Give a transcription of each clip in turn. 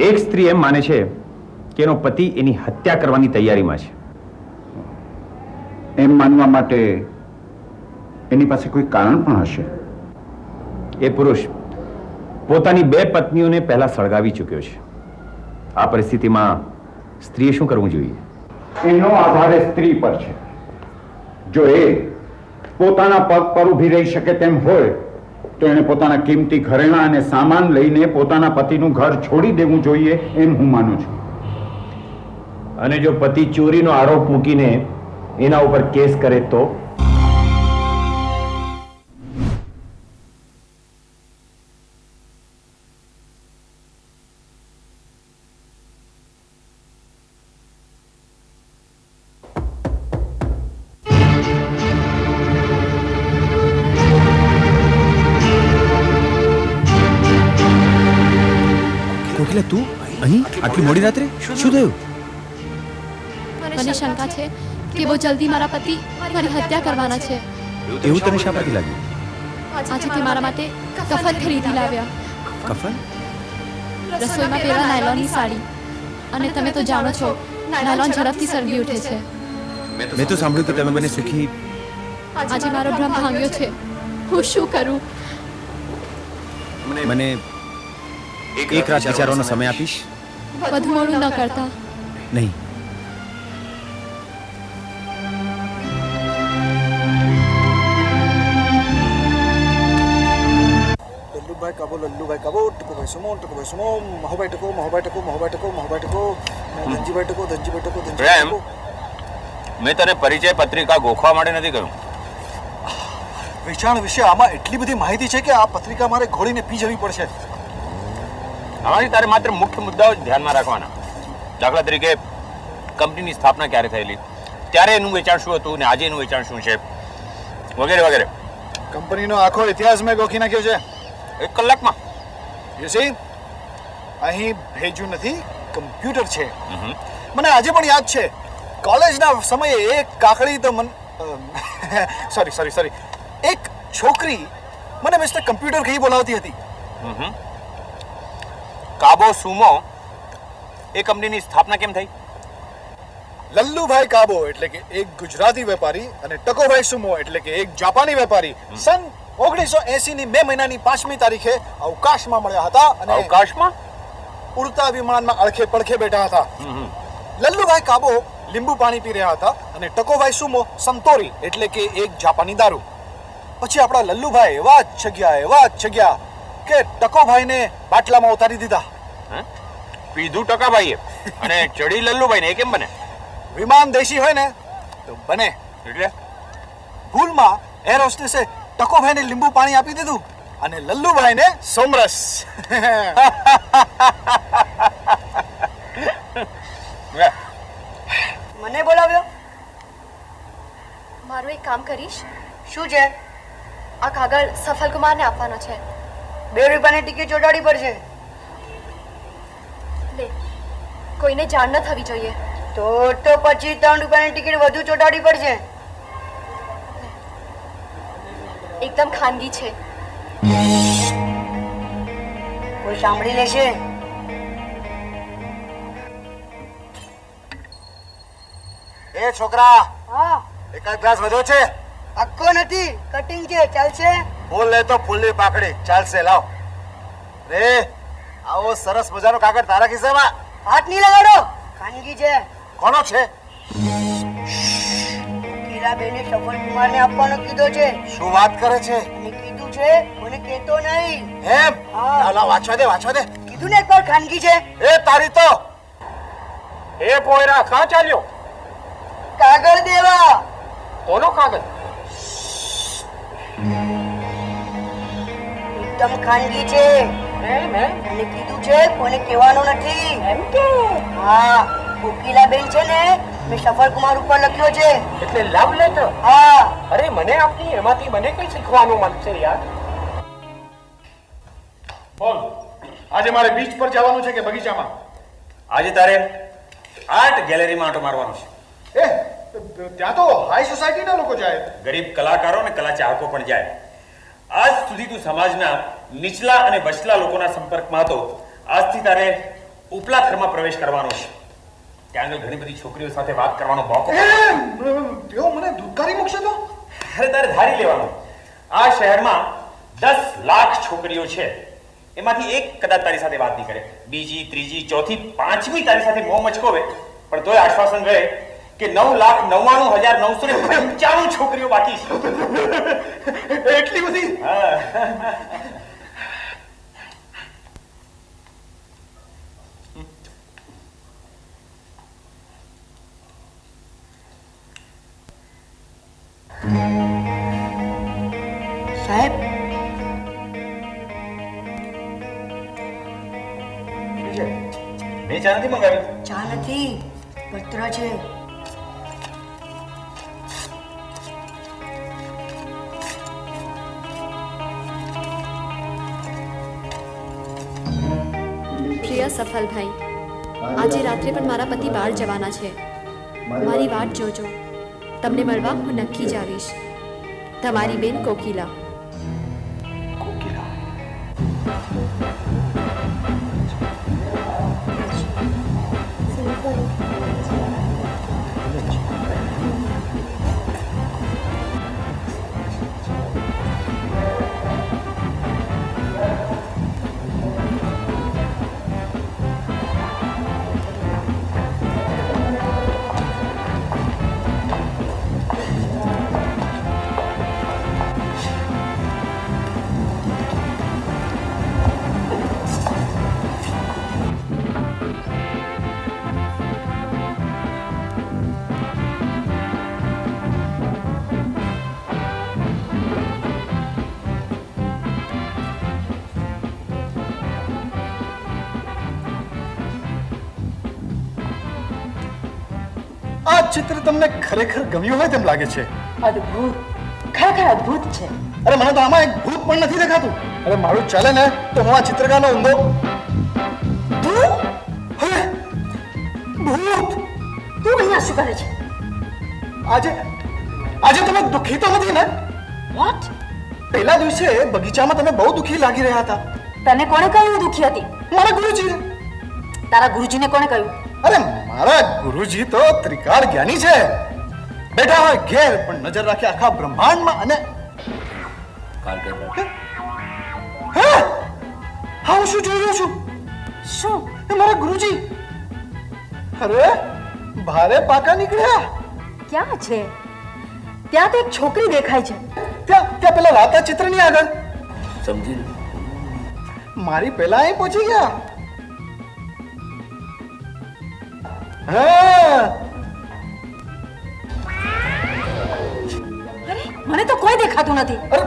એક સ્ત્રી એમ માને છે કે એનો પતિ એની હત્યા કરવાની તૈયારીમાં છે. એમ માનવા માટે એની પાસે કોઈ કારણ પણ હશે. એ પુરુષ પોતાની 2 પત્નીઓને પહેલા સળગાવી ચૂક્યો છે. આ પરિસ્થિતિમાં સ્ત્રીએ શું કરવું જોઈએ? એનો આધાર સ્ત્રી પર છે. જો એ પોતાના પગ પર ઊભી રહી શકે તેમ હોય તો એને પોતાના કિંમતી ઘરેણાં અને સામાન લઈને પોતાના પતિનું ઘર છોડી દેવું જોઈએ એમ હું માનું છું. અને જો પતિ ચોરીનો આરોપ મૂકીને એના ઉપર કેસ કરે તો? કોકિલા, તું અહીં આટલી મોડી રાત્રે? શું થયું? મને શંકા છે કે બહુ જલ્દી મારા પતિ મારી હત્યા કરવાના છે. એવું તને શા પરથી લાગ્યું? આજે તે મારા માટે કફન ખરીદી લાવ્યા. કફન? રસોઈમાં પહેલા નાયલોનની સાડી. અને તમે તો જાણો છો, નાયલોન ઝડપથી સળગી ઉઠે છે. મેં તો સાંભળ્યું કે તમે મને સુખી. આજે મારો ભ્રમ ભાંગ્યો છે. હું શું કરું? મને એક રાત વિચારવાનો સમય આપીશ? વધુ મોડું ન કરતા. નહીં. લલ્લુભાઈ કાબો, લલ્લુભાઈ કાબો, ટકોભાઈ સુમો, મહોભાઈ ટકો, મહોભાઈ ટકો, મહોભાઈ ટકો, મહોભાઈ ટકો, ધનજીભાઈ ટકો, ધનજીભાઈ ટકો, ધનજીભાઈ ટકો. મેં તને પરિચય પત્રિકા ગોખવા માટે નથી કહ્યું. વેચાણ વિશે આમાં એટલી બધી માહિતી છે કે આ પત્રિકા મારે ઘોડીને પી જવી પડશે. આમાંથી તારે માત્ર મુખ્ય મુદ્દાઓ જ ધ્યાનમાં રાખવાના. દાખલા તરીકે કંપનીની સ્થાપના ક્યારે થયેલી, ત્યારે એનું વેચાણ શું હતું ને આજે એનું વેચાણ શું છે, વગેરે વગેરે. કંપનીનો આખો ઇતિહાસ મેં ગોખી નાખ્યો છે 1 કલાકમાં. યુ સી, અહીં ભેજું નથી, કમ્પ્યુટર છે. મને આજે પણ યાદ છે, કોલેજના સમયે એક કાકડી તો સોરી એક છોકરી મને મિસ્ટર કમ્પ્યુટર કહી બોલાવતી હતી. કાબો સુમો એ કંપનીની સ્થાપના કેમ થઈ? લલ્લુભાઈ કાબો એટલે કે એક ગુજરાતી વેપારી અને ટકોભાઈ સુમો એટલે કે એક જાપાની વેપારી સન 1980 ની મે મહિનાની 5મી તારીખે અવકાશમાં મળ્યા હતા. અને અવકાશમાં? ઉડતા વિમાનમાં અડખે પડખે બેઠા હતા. લલ્લુભાઈ કાબો લીંબુ પાણી પી રહ્યા હતા અને ટકોભાઈ સુમો સંતોરી એટલે કે એક જાપાની દારૂ. પછી આપણા લલ્લુભાઈ એવા જ છગ્યા કે ટકોભાઈને બાટલામાં ઉતારી દીધા. પીધું ટકાભાઈએ અને ચડી લલ્લુભાઈને, એ કેમ બને? વિમાન દેશી હોય ને તો બને. એટલે ભૂલમાં એર હોસ્ટેસે ટકોભાઈને લીંબુ પાણી આપી દીધું અને લલ્લુભાઈને સોમરસ. મને બોલાવ્યો? મારું એક કામ કરીશ? શું છે? આ કાગળ સફલ કુમારને આપવાનો છે. 2 રૂપિયાની ટિકિટ ચોટાડી પડશે. લે, કોઈને જાણ ન થવી જોઈએ. તો પછી 3 રૂપિયાની ટિકિટ વધુ ચોટાડી પડશે. એકદમ ખાનગી છે. કોઈ સાંભળી લેશે? એ છોકરા, હા, એકાદ ગ્લાસ વધુ છે? આખો નથી, કટિંગ છે, ચાલશે? ફૂલ લે તો ફૂલની પાકડી ચાલશે. લાવ રે, આવો સરસ મજાનો કાગળ તારા ખિસ્સામાં. હાથ નહીં લગાડો, ખાનગી છે. કોનો છે? કીરાબેને સફલ કુમારને આપવાનો કીધો છે. શું વાત કરે છે? અને કીધું છે મને કહેતો નહીં. એમ? હા. લાવ વાંચવા દે. કીધું ને એકવાર ખાનગી છે. એ તારી તો એ પોયરા ક્યાં ચાલ્યો? કાગળ દેવા. કોનો કાગળ? એકદમ ખાનગી છે અને કીધું છે કોને કહેવાનો નથી. એમ કે? હા, કોકિલાબેન છે ને, મેં સફલ કુમાર ઉપર લખ્યો છે. એટલે લવ લેટર? હા. અરે મને આપની એમાંથી મને કઈ શીખવાનું મળશે યાર. બોલ, આજે મારે બીચ પર જવાનું છે કે બગીચામાં? આજે તારે આર્ટ ગેલેરીમાં આંટો મારવાનો છે. ત્યાં તો હાઈ સોસાયટીના લોકો જાય. ગરીબ કલાકારો અને કલા ચાહકો પણ જાય. આજ સુધી તું સમાજના નીચલા અને વચલા લોકોના સંપર્કમાં હતો. આજથી તારે ઉપલા ઘરમાં પ્રવેશ કરવાનો છે. ત્યાં આગળ ઘણી બધી છોકરીઓ સાથે વાત કરવાનો મોકો. તેઓ મને ધુતકારી મૂકશે તો? અરે તારે ધારી લેવાનું. આ શહેરમાં 10 લાખ છોકરીઓ છે, એમાંથી એક કદાચ તારી સાથે વાત નહીં કરે, બીજી, ત્રીજી, ચોથી, પાંચમી તારી સાથે મોં મચકોવે, પણ તોય આશ્વાસન રહે કે 9,99,995 છોકરીઓ બાકી છે. એટલી બધી? સાહેબ, મેં ચા નથી મંગાવી. ચા નથી, પત્ર છે. પ્રિય સફલભાઈ, આજે રાત્રે પણ મારા પતિ બહાર જવાના છે. મારી વાટ જોજો. તમને મળવા હું નક્કી જ આવીશ. તમારી બેન કોકિલા. આ ચિત્ર તમને ખરેખર ગમ્યું હોય તેમ લાગે છે. અદ્ભુત, ખરેખર અદ્ભુત છે. અરે મને તો આમાં એક ભૂત પણ નથી દેખાતું. અરે મારું ચાલે ને તો હું આ ચિત્રકારનો ઊંધો. તું અરે ભૂત! તું અહીંયા શું કરે છે? આજે તમે દુઃખી તો નથી ને? વોટ? પહેલા દિવસે બગીચામાં તમે બહુ દુઃખી લાગી રહ્યા હતા. તને કોણે કહ્યું હું દુઃખી હતી? મારા ગુરુજી. તારા ગુરુજીને કોણે કહ્યું? અરે મારા ગુરુજી તો ત્રિકાળ જ્ઞાની છે. બેઠા હોય ઘેર પણ નજર રાખે આખા બ્રહ્માંડમાં. અને હે? હા, હું શું જોઈ રહ્યો છું? શું? એ મારા ગુરુજી. અરે ભારે પાકા નીકળ્યા. ક્યાં છે? ત્યાં તો એક છોકરી દેખાય છે. ત્યાં પેલા રાતા ચિત્રની આગળ. સમજી મારી પહેલા અહીં પહોંચી ગયા. હા, અરે મને તો કોઈ દેખાતું નથી. અરે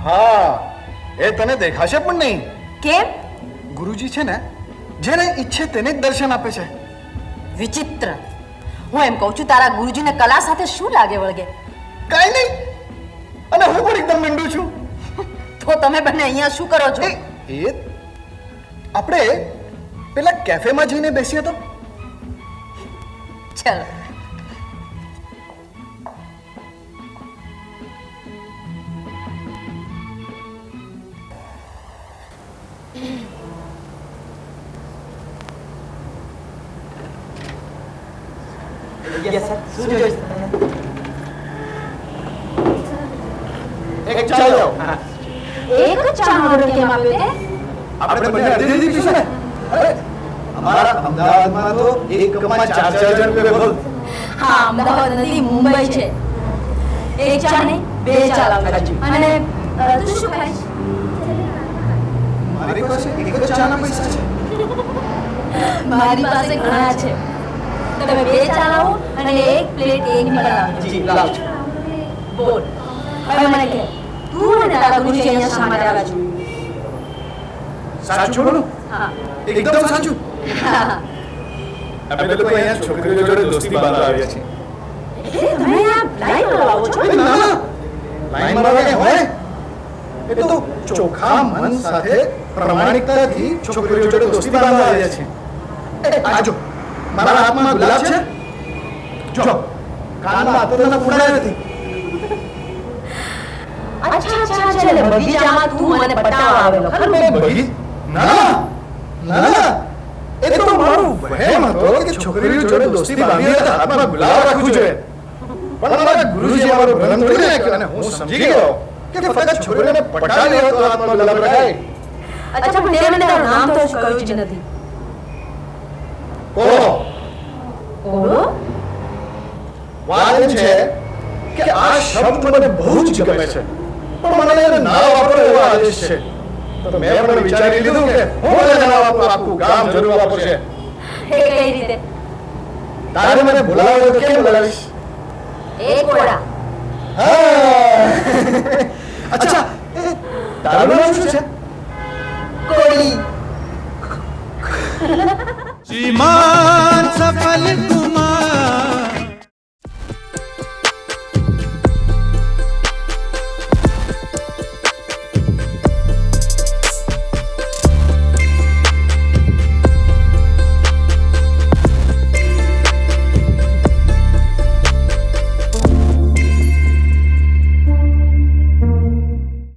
હા, એ તને દેખાશે પણ નહીં. કેમ? ગુરુજી છે ને, જેને ઈચ્છે તેને જ દર્શન આપે છે. વિચિત્ર. હું એમ કહું છું, તારા ગુરુજીને કલા સાથે શું લાગે વળગે? કાંઈ નહીં. અને હું પણ એકદમ મીંડું છું. તો તમે બંને અહીંયા શું કરો છો? એ આપણે પેલા કેફેમાં જઈને બેસીએ તો? ચલો. એક ચાલો. એક જ ચાનો ઓર્ડર કેમ આપ્યો તે? આપણે બંને અડધી અડધી પીશું ને? અરે અમારા અમદાવાદમાં તો એક કપમાં 4-4 જણ પીવે. બોલ. હા, અમદાવાદ નથી, મુંબઈ છે. એક ચા નહીં, બે ચા લાવજો. અને તું શું ખાઈશ? મારી પાસે એક જ ચાના પૈસા છે. મારી પાસે ઘણા છે. તમે બે ચા લાવો અને એક પ્લેટ એક બનાવજો. જી, લાવજો. બોલ. હવે મને કહે, તું અને તારા ગુરુજી અહીંયા શા માટે આવ્યા છો? સાચું બોલું? હા. એકદમ સાચું. આપણે લોકો અહીંયા છોકરીઓ જોડે દોસ્તી બાંધવા આવ્યા છીએ. તમે આ લાઈન લગાવો છો? ના, લાઈન મારવાની હોય એ તો ચોખ્ખા મન સાથે પ્રમાણિકતાથી છોકરીઓ જોડે દોસ્તી બાંધવા આવ્યા છીએ. આજો મારા હાથમાં ગુલાબ છે. જો કાનમાં આતરના પૂરાયા નથી. અચ્છા, એટલે બગીચામાં તું મને પટાવવા આવેલો ખરું? બગી ના ના એ તો મારું વહેમ હતો કે છોકરીઓ જોડે દોસ્તી બાંધી હતા હાથમાં ગુલાબ રાખવું જોઈએ પણ મારા ગુરુજીએ મારો ભ્રમ તોડી નાખ્યો અને હું સમજી ગયો કે ફક્ત છોકરીઓને પટાવી હોય તો હાથમાં ગુલાબ રખાય. અચ્છા પણ તે મને તારું નામ તો હજુ કહ્યું જ નથી. ઓહો ઓહો વાત એમ છે કે આ શબ્દ મને બહુ જ ગમે છે પણ મને એને ના વાપરો એવો આદેશ છે તો મેં પણ વિચારી લીધું કે હું એને ના વાપરું આખું ગામ જરૂર વાપરશે. એ કઈ રીતે? તારે મને બોલાવો તો કેમ બોલાવીશ? એ કોડા. હા અચ્છા તારું નામ શું છે?